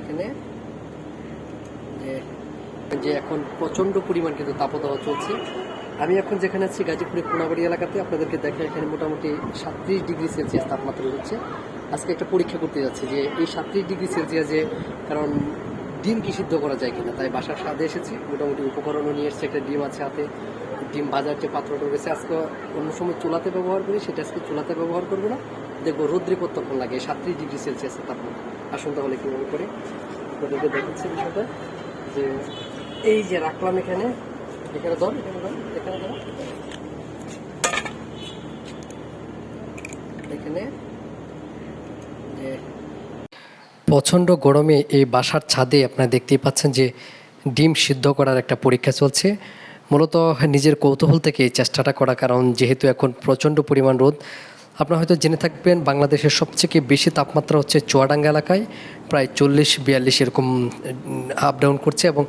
এখানে যে এখন প্রচণ্ড পরিমাণ কিন্তু তাপদাহ চলছে। আমি এখন যেখানে আছি গাজীপুরের কোনাবাড়ি এলাকাতে, আপনাদেরকে দেখা এখানে মোটামুটি 37°C তাপমাত্রা হচ্ছে। আজকে একটা পরীক্ষা করতে যাচ্ছি যে এই 37°C কারণ ডিম কি সিদ্ধ করা যায় কিনা, তাই বাসার স্বাদে এসেছি। মোটামুটি উপকরণও নিয়ে এসেছে, একটা ডিম আছে হাতে, ডিম ভাজার যে পাত্রটা রয়েছে আজকে অন্য সময় চুলাতে ব্যবহার করি, সেটা আজকে চুলাতে ব্যবহার করবো না। দেখবো রোদ্রে কতক্ষণ লাগে 37°C তাপমাত্রা। আসুন তাহলে কীভাবে করে আপনাদেরকে দেখাচ্ছি বিষয়টা। যে এই যে রাখলাম এখানে ধর, এখানে যে প্রচণ্ড গরমে এই বাসার ছাদে আপনারা দেখতেই পাচ্ছেন যে ডিম সিদ্ধ করার একটা পরীক্ষা চলছে। মূলত নিজের কৌতূহল থেকে এই চেষ্টাটা করা, কারণ যেহেতু এখন প্রচণ্ড পরিমাণ রোদ। আপনারা হয়তো জেনে থাকবেন বাংলাদেশের সবথেকে বেশি তাপমাত্রা হচ্ছে চুয়াডাঙ্গা এলাকায়, প্রায় 40-42 এরকম আপ ডাউন করছে। এবং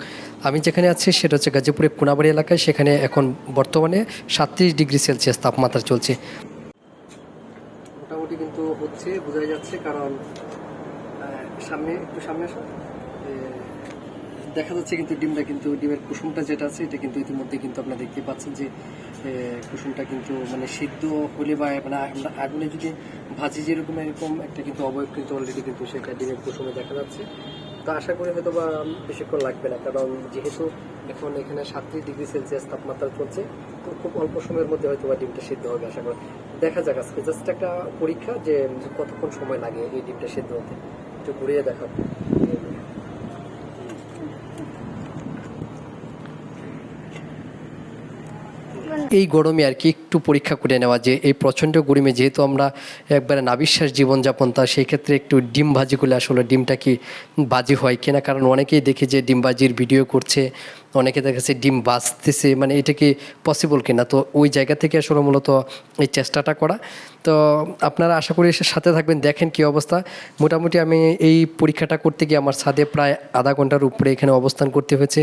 আমি যেখানে আছি সেটা হচ্ছে গাজীপুরের কোনাবাড়ি এলাকায়, সেখানে এখন বর্তমানে 37°C তাপমাত্রা চলছে। মোটামুটি কিন্তু হচ্ছে, বোঝা যাচ্ছে, কারণ সামনে আসা দেখা যাচ্ছে কিন্তু ডিমটা কিন্তু ডিমের কুসুমটা যেটা আছে এটা কিন্তু ইতিমধ্যে কিন্তু আপনারা দেখতে পাচ্ছেন যে কুসুমটা কিন্তু মানে সিদ্ধ হলে বা মানে আগুনে যদি ভাজি যেরকম এরকম একটা কিন্তু অবয়ব কিন্তু অলরেডি কিন্তু সেটা ডিমের কুসুমে দেখা যাচ্ছে। তো আশা করি হয়তো বা বেশিক্ষণ লাগবে না, কারণ যেহেতু এখন এখানে 37°C তাপমাত্রা চলছে, তো খুব অল্প সময়ের মধ্যে হয়তো বা ডিমটা সিদ্ধ হবে আশা করি। দেখা যাক, আজকে জাস্ট একটা পরীক্ষা যে কতক্ষণ সময় লাগে এই ডিমটা সিদ্ধ হতে। একটু ঘুরিয়ে দেখাবো। এই গরমে আর কি একটু পরীক্ষা করে নেওয়া যে এই প্রচণ্ড গরমে যেহেতু আমরা একবারে নাবিশ্বাস জীবনযাপন, তা সেই ক্ষেত্রে একটু ডিম ভাজি করলে আসলে ডিমটা কি ভাজি হয় কিনা, কারণ অনেকেই দেখি যে ডিম ভাজির ভিডিও করছে, অনেকে দেখেছে ডিম ভাজতেছে, মানে এটা কি পসিবল কিনা। তো ওই জায়গা থেকে আসলে মূলত এই চেষ্টাটা করা। তো আপনারা আশা করি সাথে থাকবেন, দেখেন কী অবস্থা। মোটামুটি আমি এই পরীক্ষাটা করতে গিয়ে আমার ছাদে প্রায় আধা ঘন্টার উপরে এখানে অবস্থান করতে হয়েছে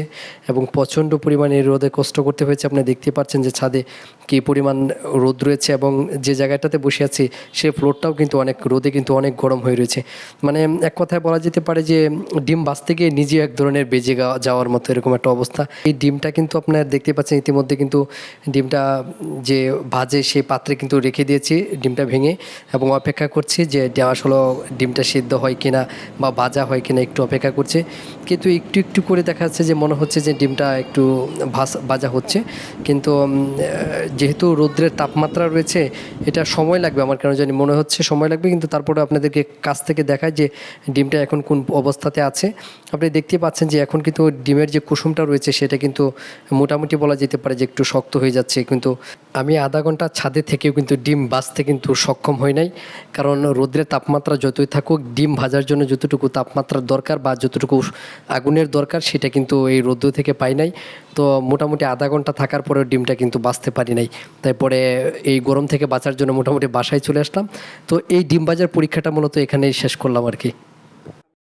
এবং প্রচণ্ড পরিমাণে রোদে কষ্ট করতে হয়েছে। আপনি দেখতে পাচ্ছেন যে ছাদে কী পরিমাণ রোদ রয়েছে এবং যে জায়গাটাতে বসে আছি সে ফ্লোরটাও কিন্তু অনেক রোদে কিন্তু অনেক গরম হয়ে রয়েছে। মানে এক কথায় বলা যেতে পারে যে ডিম ভাজতে গিয়ে নিজে এক ধরনের বেজে যাওয়ার মতো এরকম একটা অবস্থা। এই ডিমটা কিন্তু আপনারা দেখতে পাচ্ছেন ইতিমধ্যে কিন্তু ডিমটা যে ভাজে সেই পাত্রে কিন্তু রেখে দিয়েছি ডিমটা ভেঙে, এবং অপেক্ষা করছি যে আসলে ডিমটা সিদ্ধ হয় কিনা বা ভাজা হয় কিনা, একটু অপেক্ষা করছে। কিন্তু একটু একটু করে দেখা যাচ্ছে যে মনে হচ্ছে যে ডিমটা একটু ভাজা হচ্ছে, কিন্তু যেহেতু রৌদ্রের তাপমাত্রা রয়েছে এটা সময় লাগবে, আমার কেন জানি মনে হচ্ছে সময় লাগবে। কিন্তু তারপরে আপনাদেরকে কাছ থেকে দেখায় যে ডিমটা এখন কোন অবস্থাতে আছে। আপনি দেখতে পাচ্ছেন যে এখন কিন্তু ডিমের যে কুসুমটা রয়েছে সেটা কিন্তু মোটামুটি বলা যেতে পারে যে একটু শক্ত হয়ে যাচ্ছে। কিন্তু আমি আধা ঘন্টা ছাদে থেকেও কিন্তু ডিম ভাজতে কিন্তু সক্ষম হই নাই, কারণ রোদ্রের তাপমাত্রা যতই থাকুক ডিম ভাজার জন্য যতটুকু তাপমাত্রার দরকার বা যতটুকু আগুনের দরকার সেটা কিন্তু এই রোদ্র থেকে পাই নাই। তো মোটামুটি আধা ঘন্টা থাকার পরেও ডিমটা কিন্তু বাঁচতে পারি নাই। তারপরে এই গরম থেকে বাঁচার জন্য মোটামুটি বাসায় চলে আসলাম। তো এই ডিম ভাজার পরীক্ষাটা মূলত এখানেই শেষ করলাম আর কি।